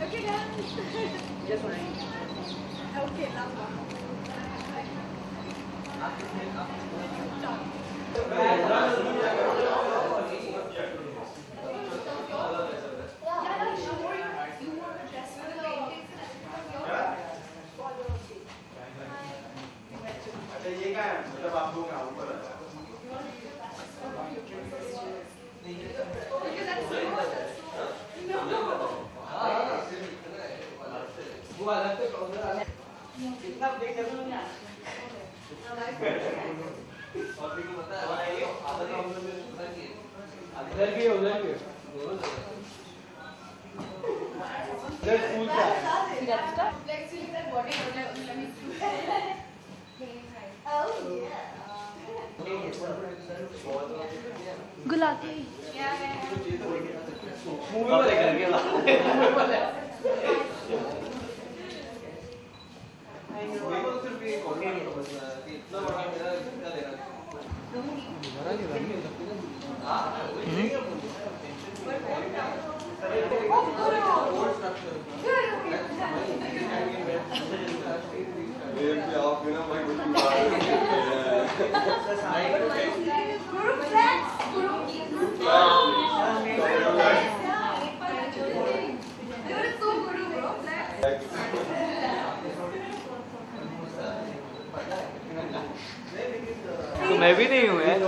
Okay, guys. Just one. Okay, love. Gulati तो मैं भी नहीं हूँ यार।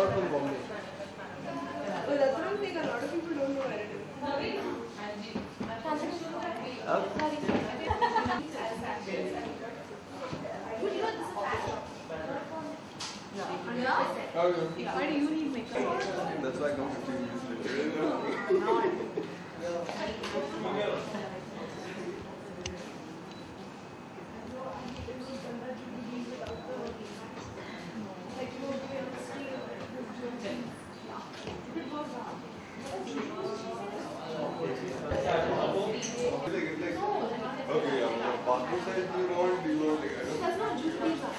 Why do you need makeup? That's why I don't use Okay, passport size do you want? Do you want like, I don't know. That's not just visa.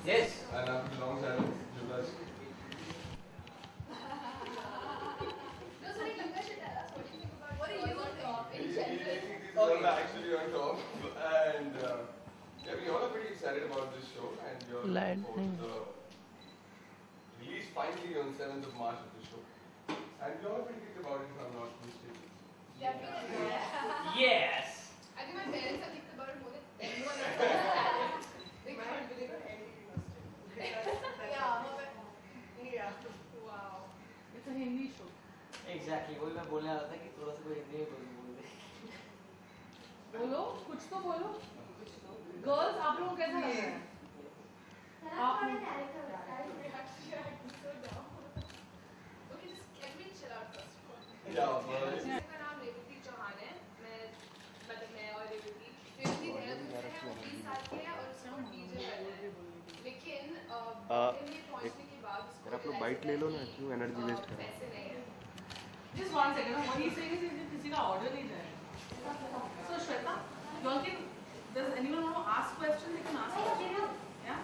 Yes. And after long silence, Julas. Actually on top, and yeah, we all are pretty excited about this show, and we are looking forward to the release finally on 7th of March of the show. And we all are pretty kicked about it, if I'm not mistaken. Yes. I think my parents are kicked about it more than anyone else. They can't believe it. Yeah. Wow. It's a Hindi show. Exactly. वही मैं बोलने वाला था कि थोड़ा सा कोई हिंदी में बोल दे। बोलो कुछ तो बोलो। गर्ल्स आप लोगों को कैसा लग रहा है? आप Okay, just let me chill out first of all. Yeah, मेरा नाम रेवती चौहान है। मैं और रेवती देहरादून से हैं, वो 20 साल की है और उसको डीजे करना है। लेकिन दिल्ली पहुंचने के बाद उसको आप लोग बाइट ले लो ना, क्यों एनर्जी वेस्ट कर रहे पैसे नहीं है। just one second. What he's saying is किसी का order नहीं जाएगा. So Shweta, you all can. Does anyone want to ask questions? They can ask questions. Yeah.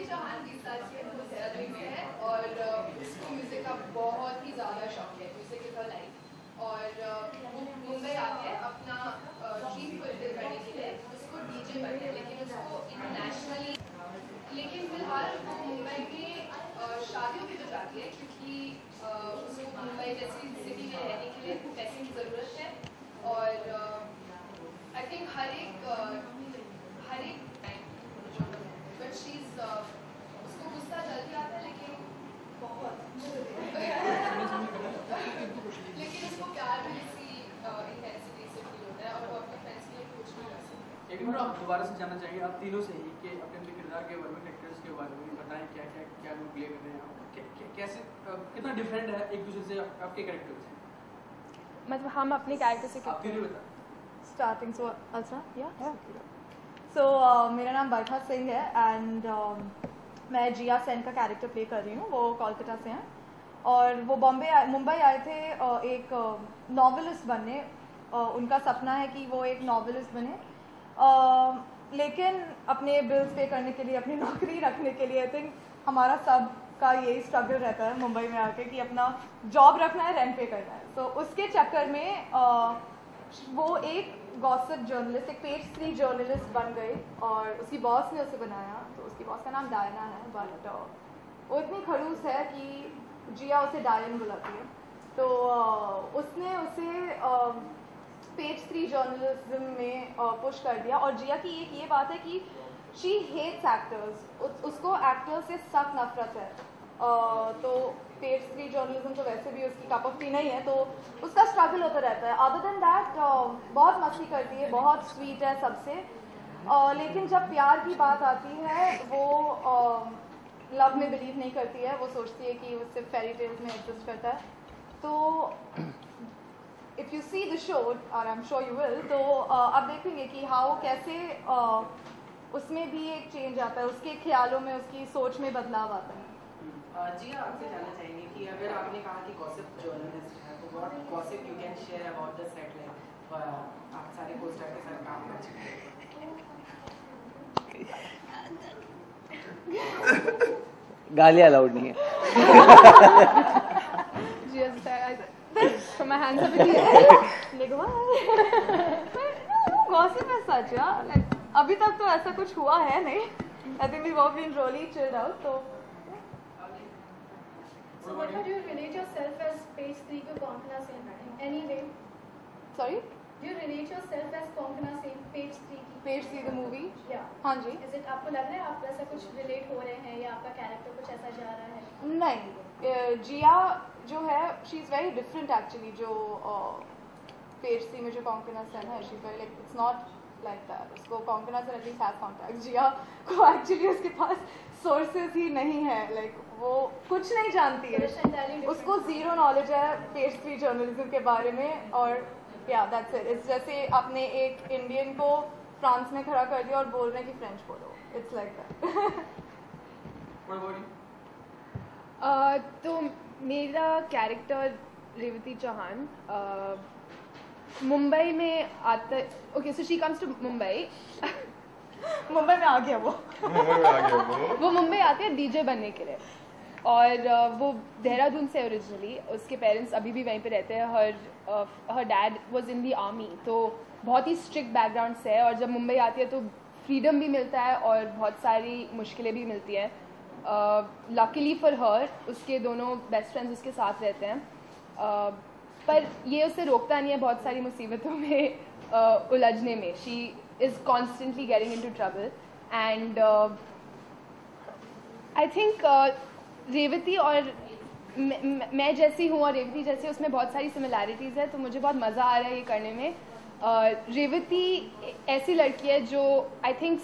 Chauhan 20 साल की है, वो देहरादून में है और उसको म्यूजिक का बहुत ही ज़्यादा शौक है, म्यूजिक इज हर लाइफ। और वो मुंबई आके अपना ड्रीम फुलफिल करने के लिए उसको डीजे बनना है, लेकिन उसको इंटरनेशनली, लेकिन फिलहाल वो मुंबई में शादियों में तो जाती है क्योंकि उसको मुंबई जैसी सिटी में रहने के लिए पैसे की ज़रूरत है। और आई थिंक हर एक बट शीज़ उसको गुस्सा जल्दी आता है, लेकिन बहुत लेकिन उसको प्यार भी इसी इंटेंसिटी से फील होता है और वो अपने फ्रेंड्स के लिए कुछ भी कर सकती है। दोबारा से जानना चाहेंगे आप तीनों से ही कि अपने अपने किरदार के बारे में, कैरेक्टर्स के बारे में बताएं, क्या क्या क्या रोल प्ले कर रहे हैं आप, कैसे कितना डिफरेंट है एक दूसरे से आपके कैरेक्टर्स। मतलब हम अपने कैरेक्टर से आप तीनों बता स्टार्टिंग सो अच्छा या सो मेरा नाम बरखा सिंह है एंड मैं जिया सेन का कैरेक्टर प्ले कर रही हूँ। वो कोलकाता से हैं और वो मुंबई आए थे एक नॉवेलिस्ट बनने। उनका सपना है कि वो एक नॉवेलिस्ट बने, लेकिन अपने बिल्स पे करने के लिए, अपनी नौकरी रखने के लिए, आई थिंक हमारा सब का यही स्ट्रगल रहता है मुंबई में आके कि अपना जॉब रखना है, रेंट पे करना है। तो उसके चक्कर में वो एक गॉसिप जर्नलिस्ट, एक पेज 3 जर्नलिस्ट बन गई और उसकी बॉस ने उसे बनाया। तो उसकी बॉस का नाम डायना है, बट वो इतनी खड़ूस है कि जिया उसे डायन बुलाती है। तो उसने उसे पेज 3 जर्नलिज्म में पुश कर दिया। और जिया की एक ये बात है कि शी हेट्स एक्टर्स, उसको एक्टर्स से सख्त नफरत है। तो पेज 3 जर्नलिज्म तो वैसे भी उसकी कप ऑफ टी नहीं है, तो उसका स्ट्रगल होता रहता है। अदर देन दैट बहुत मस्ती करती है, बहुत स्वीट है सबसे, लेकिन जब प्यार की बात आती है वो लव में बिलीव नहीं करती है। वो सोचती है कि वो सिर्फ फेरी टेल्स में एग्जिस्ट करता है। तो if you see the show, और I am sure you will, तो आप देखेंगे कि हाउ कैसे उसमें भी एक चेंज आता है, उसके ख्यालों में, उसकी सोच में बदलाव आता है। जी आपसे जानना चाहेंगे कि अगर आपने कहा कि गॉसिप जर्नलिस्ट है तो what gossip you can share about the set, like आप सारे को-स्टार के साथ काम कर चुके हैं। गालियाँ अलाउड नहीं है। From my hands up in the air. Gossip is such, yeah. Like, अभी तक तो ऐसा कुछ हुआ है नहीं. I think we've all been really chilled out. So what would you relate yourself as page 3 को Konkona Sen in any way? Sorry? Do you relate yourself as Konkona Sen page 3 की? Page 3 the movie? Yeah. हाँ जी. Is it आपको लग रहा है आप ऐसा कुछ relate हो रहे हैं या आपका character कुछ ऐसा जा रहा है? नहीं, जिया जो है she is very different actually. जो पेज 3 में जो कोंकणा सेन है, she is very like it's not like that. उसको Konkona Sen at least has contact, Jiya को एक्चुअली उसके पास सोर्सेज ही नहीं है। लाइक वो कुछ नहीं जानती है, उसको जीरो नॉलेज है पेज 3 जर्नलिज्म के बारे में। और या दैट्स इट। इट्स जैसे आपने एक इंडियन को फ्रांस में खड़ा कर दिया और बोल रहे हैं कि फ्रेंच बोलो, इट्स लाइक दैट। तो मेरा कैरेक्टर रेवती चौहान मुंबई में आता, okay so she comes to Mumbai. Mumbai में आ गया वो वो मुंबई आते हैं डीजे बनने के लिए और वो देहरादून से ओरिजिनली। उसके पेरेंट्स अभी भी वहीं पे रहते हैं। हर dad was in the army, तो बहुत ही स्ट्रिक्ट बैकग्राउंड से है। और जब मुंबई आती है तो फ्रीडम भी मिलता है और बहुत सारी मुश्किलें भी मिलती हैं। लकीली फॉर हर उसके दोनों बेस्ट फ्रेंड्स उसके साथ रहते हैं, पर ये उसे रोकता नहीं है बहुत सारी मुसीबतों में उलझने में। She is constantly getting into trouble and I think Revathi और मैं जैसी हूँ और रेवती जैसी, उसमें बहुत सारी सिमिलैरिटीज़ है। तो मुझे बहुत मज़ा आ रहा है ये करने में। रेवती ऐसी लड़की है जो आई थिंक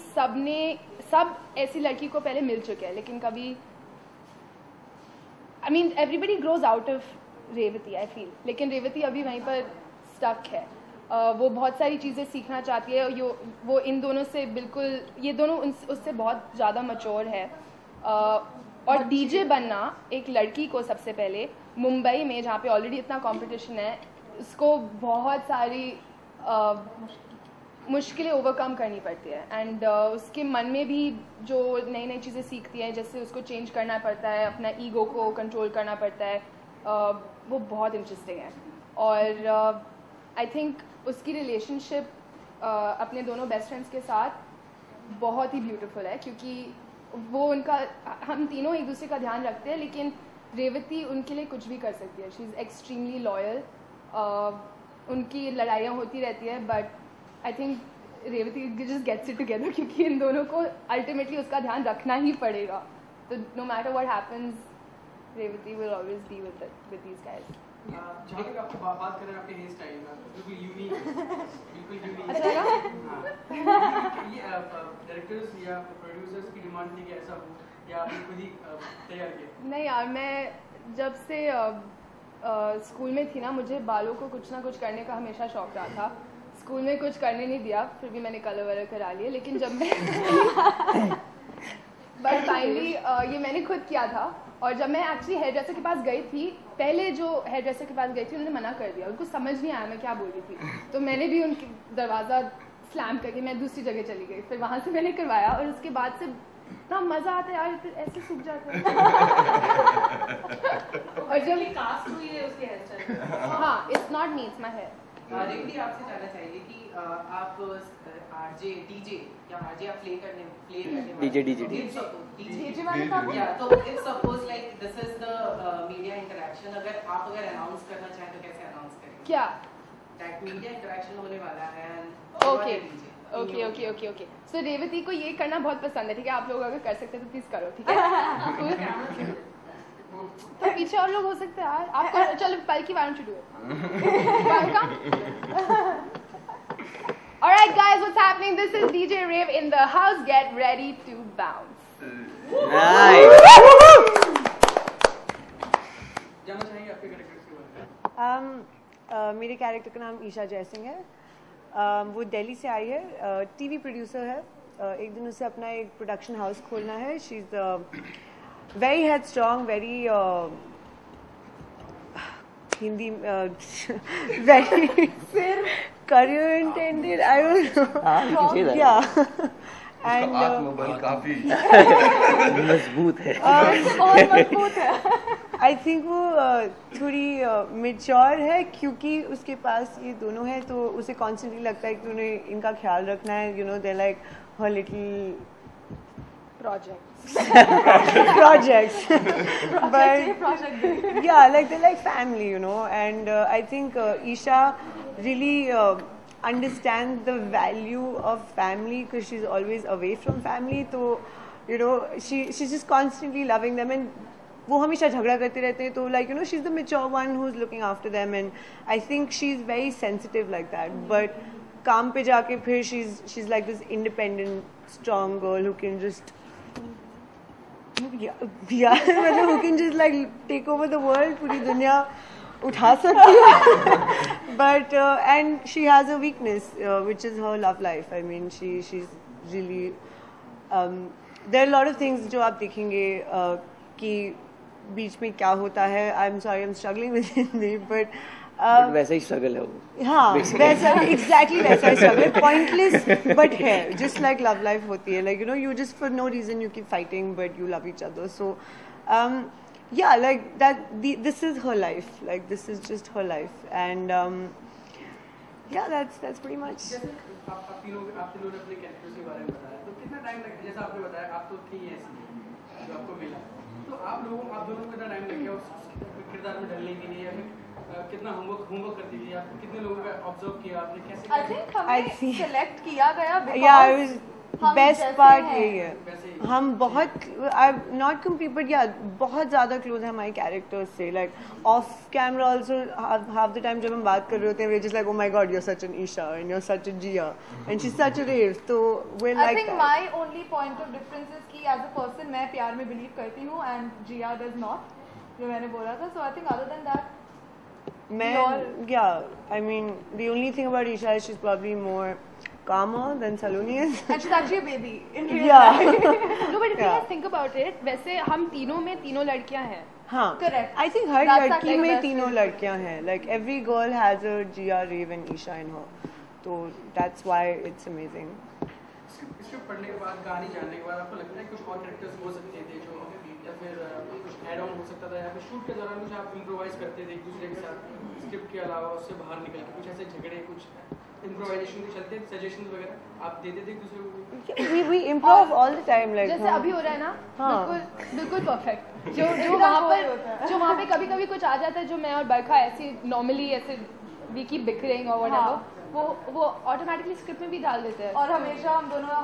सब ऐसी लड़की को पहले मिल चुके हैं, लेकिन कभी I mean everybody grows out of Revathi I feel, लेकिन रेवती अभी वहीं पर स्टक है। वो बहुत सारी चीज़ें सीखना चाहती है। वो इन दोनों से बिल्कुल, ये दोनों उससे बहुत ज़्यादा मैच्योर है। और डीजे बनना एक लड़की को सबसे पहले मुंबई में, जहाँ पे ऑलरेडी इतना कंपटीशन है, उसको बहुत सारी मुश्किलें ओवरकम करनी पड़ती है। एंड उसके मन में भी जो नई नई चीज़ें सीखती है, जैसे उसको चेंज करना पड़ता है, अपना ईगो को कंट्रोल करना पड़ता है, वो बहुत इंटरेस्टिंग है। और आई थिंक उसकी रिलेशनशिप अपने दोनों बेस्ट फ्रेंड्स के साथ बहुत ही ब्यूटीफुल है, क्योंकि वो हम तीनों एक दूसरे का ध्यान रखते हैं, लेकिन रेवती उनके लिए कुछ भी कर सकती है। She is extremely loyal. उनकी लड़ाइयाँ होती रहती है, but I think Revathi just gets it together, क्योंकि इन दोनों को अल्टीमेटली उसका ध्यान रखना ही पड़ेगा। तो no matter what happens, Revathi will always be with these guys. जहाँ तक आप बात कर रहे हैं आपके हेयर स्टाइल का, बिल्कुल यूनिक, बिल्कुल यूनिक। अच्छा लगा? ये डायरेक्टर्स या प्रोड्यूसर्स की डिमांड थी कि ऐसा हो, या आपने खुद ही तैयार किया? नहीं यार, मैं जब से स्कूल में थी ना, मुझे बालों को कुछ ना कुछ करने का हमेशा शौक रहा था। स्कूल में कुछ करने नहीं दिया, फिर भी मैंने कलर वलर करा लिए। लेकिन जब मैं बट फाइनली ये मैंने खुद किया था। और जब मैं एक्चुअली हेयर ड्रेसर के पास गई थी, पहले जो हेयर ड्रेसर के पास गई थी उन्होंने मना कर दिया, उनको समझ नहीं आया मैं क्या बोल रही थी। तो मैंने भी उनकी दरवाज़ा स्लैम करके मैं दूसरी जगह चली गई। फिर वहाँ से मैंने करवाया और उसके बाद से इतना मज़ा आता है यार, फिर ऐसे सूख जाता है। और जब कास्ट हुई है उसके हेयर स्टाइल। हाँ, it's not me, it's my hair. Revathi आपसे जानना चाहिए कि आप आरजे डीजे या आरजे आप प्ले करने डीजे मैंने कहा या तो if suppose like this is the media interaction, अगर अनाउंस करना चाहें तो कैसे अनाउंस करेंगे? क्या? दैट मीडिया इंटरेक्शन होने वाला है। ओके। सो रेवती को ये करना बहुत पसंद है, ठीक है? आप लोग अगर कर सकते हैं तो प्लीज करो, ठीक है? तो पीछे और लोग हो सकते हैं यार। आपको चलो पल की why don't you do it? Alright guys, what's happening? This is DJ Rave in the house. Get ready to bounce. Nice. जानना चाहेंगे आपके कैरेक्टर्स के बारे में? मेरे कैरेक्टर का नाम ईशा जयसिंह है। वो दिल्ली से आई है, टीवी प्रोड्यूसर है। एक दिन उसे अपना एक प्रोडक्शन हाउस खोलना है। She is very head strong, very Hindi very career intended, I don't know. Yeah. And आत्मबल काफी मजबूत है। और मजबूत है। I think वो थोड़ी mature है, क्योंकि उसके पास ये दोनों है, तो उसे constantly लगता है कि उन्हें इनका ख्याल रखना है। You know, they're like her little projects. But yeah, like they're like family, you know. And I think Isha really understands the value of family because she's always away from family. So, you know, she's just constantly loving them, and वो हमेशा झगड़ा करते रहते हैं. तो like, you know, she's the mature one who's looking after them, and I think she's very sensitive like that. But काम पे जाके फिर she's like this independent, strong girl who can just मतलब who can just like take over the world, पूरी दुनिया उठा सकती है. But and she has a weakness, which is her love life. I mean, she's really there are a lot of things जो आप देखेंगे कि बीच में क्या होता है. I'm sorry, I'm struggling with Hindi, but वैसा ही स्ट्रगल है वो. हाँ, वैसा exactly वैसा ही struggle. Pointless but है, just like love life होती है. Like, you know, you just for no reason you keep fighting, but you love each other. So yeah, like that. This is her life. Like, this is just her life, and yeah, that's pretty much. जैसे आप तीनों ने अपने characters के बारे में बताया, तो कितना टाइम लगा? जैसा आपने बताया, आप तो थी ऐसी जो आपको मिला, तो आप दोनों को कितना टाइम लग गया उस किरदार में ढलने के लिए, या फिर कितना होमवर्क करती थी आप? कितने लोगों का ऑब्जर्व किया आपने? कैसे? I think हमें सेलेक्ट किया गया because बेस्ट पार्ट यही है. हम बहुत नॉट कम्प्लीट बट या बहुत ज़्यादा क्लोज है हमारे कैरेक्टर्स से. Like off camera also half the time जब हम बात कर रहे होते हैं we just like oh my god you are such an Isha and you are such an Jiya and she is such a rave. तो we like I think my only point of difference is कि as a person मैं प्यार में believe करती हूँ and Jiya does not, जो मैंने बोला था. So I think other than that I mean, the only thing about Isha is she's probably more calmer than Saloni is. And she's actually a baby in real life. No, but if you guys think about it, वैसे हम तीनों में तीनों लड़कियां हैं. हाँ. Correct. I think हर लड़की में तीनों लड़कियां हैं. Like every girl has a Jia, Rave and Isha in her. So that's why it's amazing. Script पढ़ने के बाद, कहानी जानने के बाद आपको लगता है कुछ और कैरेक्टर्स हो सकते थे जो, या फिर कुछ ऐड ऑन हो सकता था, या फिर शूट के दौरान कुछ आप इम्प्रोवाइज करते थे एक दूसरे के साथ स्क्रिप्ट के अलावा, उससे बाहर निकल के कुछ ऐसे झगड़े, कुछ इम्प्रोवाइजेशन के चलते सजेशंस वगैरह आप देते थे एक दूसरे को? We improv all the time, like जैसे अभी हो रहा है ना, बिल्कुल परफेक्ट. जो वहाँ पे कभी कभी कुछ आ जाता है जो मैं और बरखा ऐसे नॉर्मली ऐसे वी कीप बिकरिंग और व्हाटएवर, वो ऑटोमेटिकली स्क्रिप्ट में भी डाल देते हैं. और हमेशा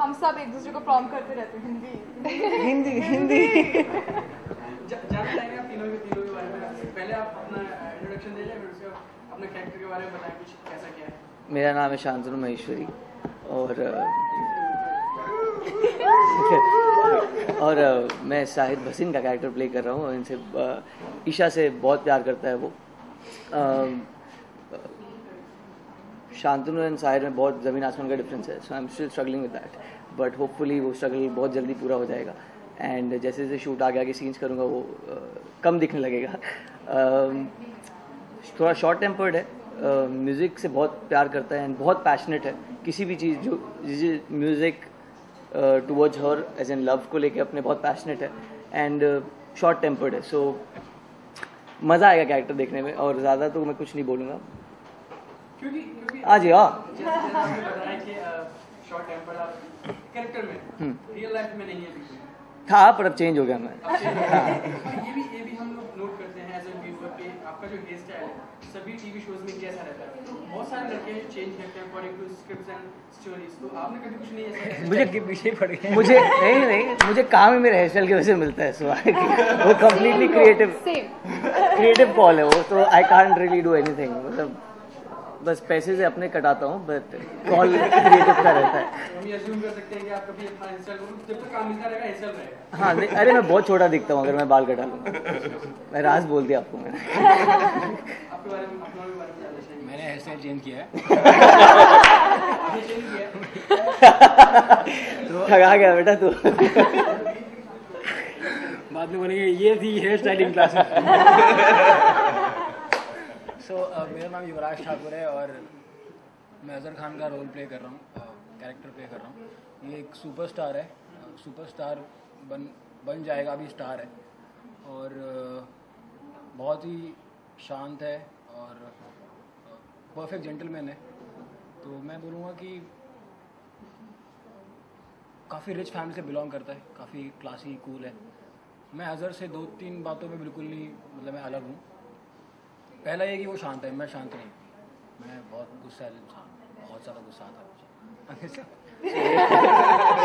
हम सब एक दूसरे को प्रॉम्प्ट करते रहते हैं हिंदी. जानना चाहेंगे आप तीनों के बारे में? पहले आप अपना इंट्रोडक्शन दे जाए, अपने कैरेक्टर के बारे में बताएं कुछ, कैसा क्या है? मेरा नाम है शांतनु महेश्वरी और मैं शाहिद भसीन का कैरेक्टर प्ले कर रहा हूँ और इनसे ईशा से बहुत प्यार करता है वो। शांतनु एंड शाहिद में बहुत ज़मीन आसमान का डिफरेंस है, so I am still struggling with that, but hopefully वो स्ट्रगल बहुत जल्दी पूरा हो जाएगा एंड जैसे जैसे शूट आगे आगे सीन्स करूँगा वो कम दिखने लगेगा। थोड़ा शॉर्ट टेम्पर्ड है, म्यूज़िक से बहुत प्यार करता है एंड बहुत पैशनेट है। किसी भी चीज़ जो music towards her as an love को लेके अपने बहुत पैशनेट है एंड शॉर्ट टेम्पर्ड है, सो मज़ा आएगा कैरेक्टर देखने में और ज़्यादा तो मैं कुछ नहीं बोलूँगा। क्योंकि आज यार शॉर्ट टेम्पर्ड आप कैरेक्टर में रियल लाइफ में नहीं है बिल्कुल था, पर अब चेंज हो गया मैं। ये भी हम लोग नोट करते हैं एज ए व्यूअर कि आपका जो हेयर स्टाइल है सभी टीवी शोज में कैसा रहता है। बहुत सारे लड़के चेंज करते हैं according to scripts and stories, तो आपने कभी कुछ नहीं ऐसा? मुझे पीछे पड़ गया नहीं मुझे काम ही मेरे हेयर स्टाइल की वजह से मिलता है, सो वो कम्प्लीटली क्रिएटिव कॉल है वो, तो I can't really do anything. मतलब बस पैसे से अपने कटाता हूँ, बट कॉल क्रिएटिव का रहता है। हम ये अज्यूम कर सकते हैं कि आप कभी अपना हेयर स्टाइल जब तक काम मिलता रहेगा हेयर स्टाइल रहेगा। हाँ नहीं, अरे मैं बहुत छोटा दिखता हूँ अगर मैं बाल कटा लूँ। मैं राज बोल दिया आपको मैंने। आपके बारे में जानना चाहिए। मैंने हेयर स्टाइल चेंज किया है। ठगा गया बेटा तू। बाद में बोलेंगे ये थी हेयर स्टाइलिंग क्लास। मेरा नाम युवराज ठाकुर है और मैं अजहर खान का रोल प्ले कर रहा हूँ, कैरेक्टर प्ले कर रहा हूँ। ये एक सुपरस्टार है, सुपरस्टार बन जाएगा, अभी स्टार है और बहुत ही शांत है और परफेक्ट जेंटलमैन है। तो मैं बोलूँगा कि काफ़ी रिच फैमिली से बिलोंग करता है, काफ़ी क्लासी कूल है। मैं अजहर से 2-3 बातों में बिल्कुल नहीं, मतलब मैं अलग हूँ। पहला ये कि वो शांत है, मैं शांत नहीं, मैं बहुत गुस्सा इंसान, बहुत ज़्यादा गुस्सा आता है।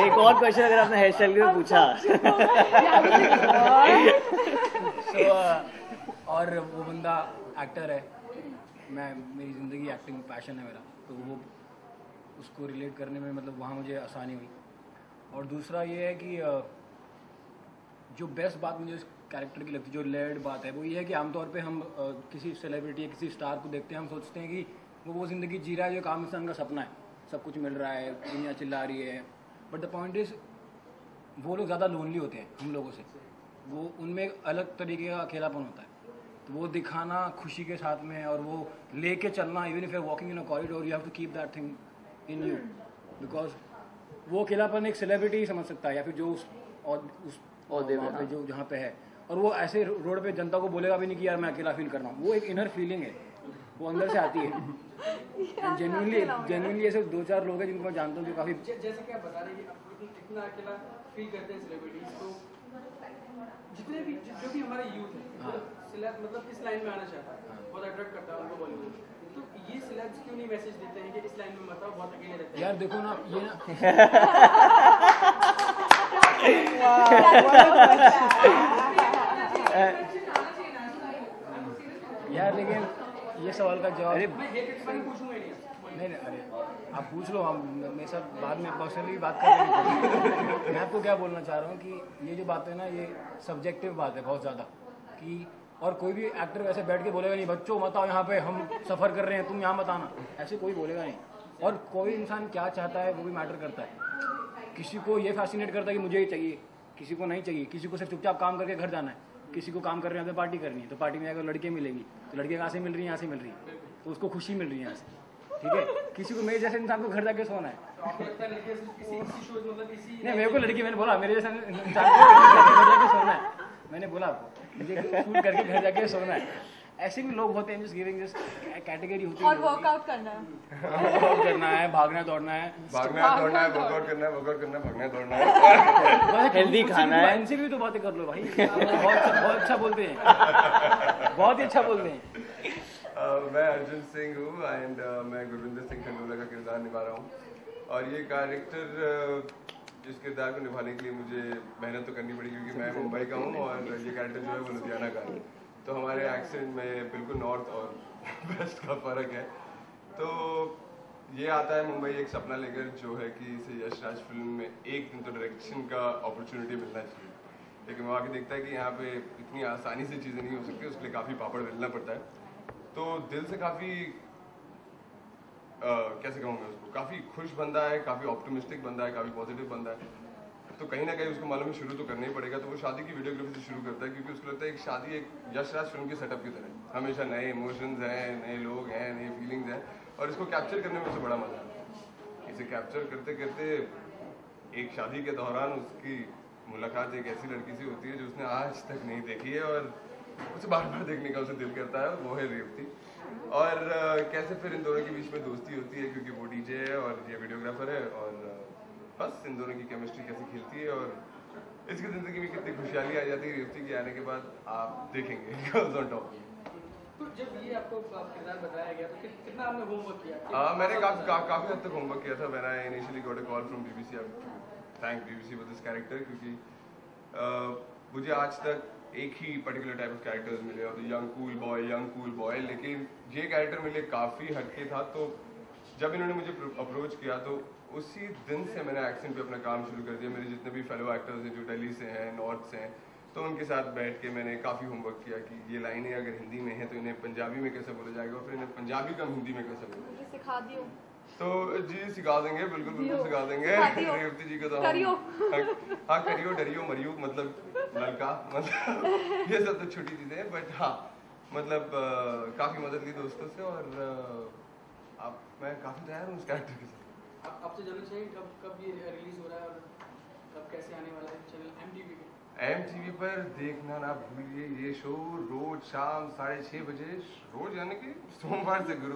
एक और क्वेश्चन अगर आपने हेयर स्टाइल के लिए पूछा। और वो बंदा एक्टर है, मेरी ज़िंदगी एक्टिंग पैशन है मेरा, तो वो उसको रिलेट करने में मतलब वहाँ मुझे आसानी हुई। और दूसरा ये है कि जो बेस्ट बात मुझे इस कैरेक्टर की लगती है, जो लेयर्ड बात है, वो ये है कि आमतौर पे हम किसी सेलिब्रिटी या किसी स्टार को देखते हैं, हम सोचते हैं कि वो ज़िंदगी जी रहा है जो एक आम इंसान का सपना है, सब कुछ मिल रहा है, दुनिया चिल्ला रही है। बट द पॉइंट इज़ वो लोग ज़्यादा लोनली होते हैं हम लोगों से, वो उनमें एक अलग तरीके का अकेलापन होता है। तो वो दिखाना खुशी के साथ में और वो लेके चलना, even if you are walking in a corridor you have to keep that thing in you, because वो अकेलापन एक सेलिब्रिटी ही समझ सकता है या फिर जो उस वहाँ पे जो जहाँ पे है, और वो ऐसे रोड पे जनता को बोलेगा भी नहीं कि यार मैं अकेला फील कर रहा हूँ। वो एक इनर फीलिंग है, वो अंदर से आती है। जेन्युइनली ऐसे 2-4 लोग हैं जिनको मैं जानता हूँ जो काफ़ी जैसे कि आप बता रहे हैं कि इतना अकेला फील करते हैं सेलिब्रिटीज, तो जितने भी जो भी हमारे यूथ है मतलब इस लाइन में आना चाहता है, बहुत अट्रैक्ट करता है उनको बॉलीवुड, तो ये सेलेब्स क्यों नहीं मैसेज देते हैं कि इस लाइन में मत आओ, बहुत अकेले रहते हैं? यार देखो ना, ये ना यार लेकिन ये सवाल का जवाब नहीं, अरे आप पूछ लो, हम मेरे साथ बाद में पर्सनली बात करेंगे। मैं आपको क्या बोलना चाह रहा हूँ कि ये जो बात है ना, ये सब्जेक्टिव बात है बहुत ज़्यादा, कि और कोई भी एक्टर वैसे बैठ के बोलेगा नहीं बच्चों मत आओ यहाँ पे, हम सफ़र कर रहे हैं, तुम यहाँ मत आना, ऐसे कोई बोलेगा नहीं। और कोई इंसान क्या चाहता है वो भी मैटर करता है। किसी को ये फैसिनेट करता है कि मुझे ही चाहिए, किसी को नहीं चाहिए, किसी को सिर्फ चुपचाप काम करके घर जाना है, किसी को काम कर रहे हैं तो पार्टी करनी है, तो पार्टी में अगर लड़के मिलेंगी तो लड़के कहाँ से मिल रही है, यहाँ से मिल रही है, तो उसको खुशी मिल रही है यहाँ से, ठीक है। किसी को मेरे जैसे इंसान को घर जाके सोना है, नहीं मेरे को लड़की, मैंने बोला मेरे जैसे इंसान को घर जाके सोना है, मैंने बोला आपको मुझे शूट करके घर जाके सोना है। ऐसे भी लोग होते हैं जिस गिविंग जिस कैटेगरी होती है, और वर्कआउट करना है, वर्कआउट करना है, भागना दौड़ना है, वर्कआउट करना है, भागना दौड़ना है, हेल्दी खाना है। इनसे भी तो बातें कर लो भाई, बहुत अच्छा बोलते हैं, बहुत ही अच्छा बोलते हैं। मैं अर्जुन सिंह हूँ एंड मैं गुरविंदर सिंह खंडूला का किरदार निभा रहा हूँ। और ये कैरेक्टर इस किरदार को निभाने के लिए मुझे मेहनत तो करनी पड़ी क्योंकि मैं मुंबई का हूँ और ये कैरेक्टर जो है वो लुधियाना का है। तो हमारे एक्सेंट में बिल्कुल नॉर्थ और वेस्ट का फ़र्क है। तो ये आता है मुंबई एक सपना लेकर, जो है कि इसे यश राज फिल्म में एक दिन तो डायरेक्शन का अपॉर्चुनिटी मिलना चाहिए, लेकिन वो आके देखता है कि यहाँ पे इतनी आसानी से चीज़ें नहीं हो सकती, उसके लिए काफ़ी पापड़ बेलना पड़ता है। तो दिल से काफ़ी कैसे कहूँगा उसको, काफ़ी खुश बंदा है, काफ़ी ऑप्टिमिस्टिक बंदा है, काफ़ी पॉजिटिव बंदा है। तो कहीं ना कहीं उसको मालूम है शुरू तो करना ही पड़ेगा, तो वो शादी की वीडियोग्राफी से शुरू करता है, क्योंकि उसको लगता है एक शादी एक यश राज फिल्म के सेटअप की तरह, हमेशा नए इमोशंस हैं, नए लोग हैं, नई फीलिंग्स हैं, और इसको कैप्चर करने में उसे बड़ा मजा आता है। इसे कैप्चर करते करते एक शादी के दौरान उसकी मुलाकात एक ऐसी लड़की से होती है जो उसने आज तक नहीं देखी है, और उसे बार बार देखने का उसे दिल करता है, वो है रेवती। और कैसे फिर इन दोनों के बीच में दोस्ती होती है, क्योंकि वो डीजे है और ये वीडियोग्राफर है, और बस इन दोनों की केमिस्ट्री कैसे खिलती है, और इसकी ज़िंदगी में कितनी खुशहाली आ जाती है रेवती के आने के बाद, आप देखेंगे गर्ल्स ऑन टॉप। तो जब ये आपको किरदार बताया गया तो कितना आपने होमवर्क किया? मैंने काफ़ी हद तक होमवर्क किया था। मैंने initially got a call from BBC, thank BBC for this character, क्योंकि मुझे आज तक एक ही पर्टिकुलर टाइप ऑफ कैरेक्टर्स मिले, और यंग कूल बॉय, लेकिन ये कैरेक्टर मेरे लिए काफ़ी हटके था। तो जब इन्होंने मुझे अप्रोच किया तो उसी दिन से मैंने एक्सेंट पे अपना काम शुरू कर दिया। मेरे जितने भी फेलो एक्टर्स हैं जो दिल्ली से हैं, नॉर्थ से हैं, तो उनके साथ बैठ के मैंने काफ़ी होमवर्क किया कि ये लाइनें अगर हिंदी में हैं तो इन्हें पंजाबी में कैसे बोला जाएगा, और फिर इन्हें पंजाबी कम हिंदी में कैसे बोला जाएगा। सिखा दियो। तो जी सिखा देंगे, बिल्कुल सिखा देंगे रेवती जी को। तो हाँ करियो डरियो मरियो, मतलब लड़का, मतलब ये सब तो छोटी चीज़ें हैं, बट हाँ मतलब काफ़ी मदद ली दोस्तों से, और अब मैं काफ़ी तैयार हूँ उस कैरेक्टर के साथ। आपसे जानना चाहिए कब ये रिलीज हो रहा है और कब कैसे आने वाला है चैनल MTV पर देखना ना भूलिए ये शो, रोज शाम 6:30 बजे, रोज यानी कि सोमवार से गुरुवार।